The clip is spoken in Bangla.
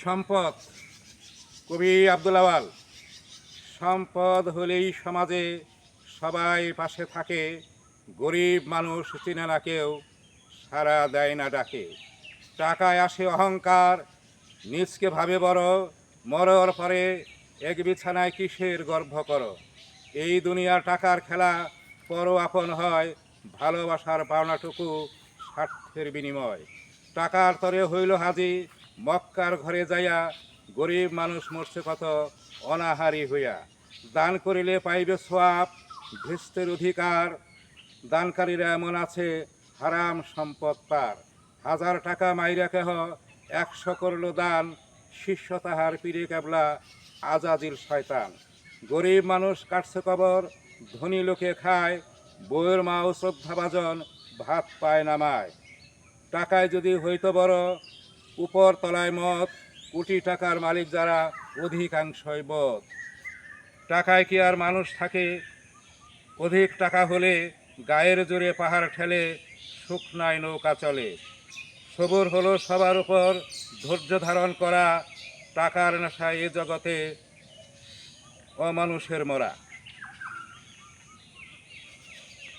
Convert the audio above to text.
সম্পদ। কবি আব্দুল আওয়াল। সম্পদ হলেই সমাজে সবাই পাশে থাকে, গরিব মানুষ চিনে না কেউ, সারা দেয় না ডাকে। টাকায় আসে অহংকার, নিজকে ভাবে বড়, মরার পরে এক বিছানায় কিসের গর্ব করো। এই দুনিয়ার টাকার খেলা, পর আপন হয়, ভালোবাসার পাওনাটুকু স্বার্থের বিনিময়। টাকার তরে হইল হাজি, মক্কার ঘরে যাইয়া, গরিব মানুষ মরছে কত অনাহারি হইয়া। দান করিলে পাইবে সোয়াব, ঘৃষ্টের অধিকার, দানকারীরা এমন আছে হারাম সম্পদ পার। 1000 টাকা মাইরা কেহ 100 করল দান, শিষ্য তাহার পীরে কেবলা আজাদিল শয়তান। গরিব মানুষ কাটছে কবর, ধনী লোকে খায়, বউয়ের মাও শ্রদ্ধাভাজন, ভাত পায় নামায়। টাকায় যদি হইতো বড়, উপর তলায় মত, কোটি টাকার মালিক যারা অধিকাংশই বদ। টাকায় কি আর মানুষ থাকে? অধিক টাকা হলে গায়ের জোরে পাহাড় ঠেলে, শুকনায় নৌকা চলে। সবুর হলো সবার উপর, ধৈর্য ধারণ করা, টাকার নেশায় এ জগতে অমানুষের মরা।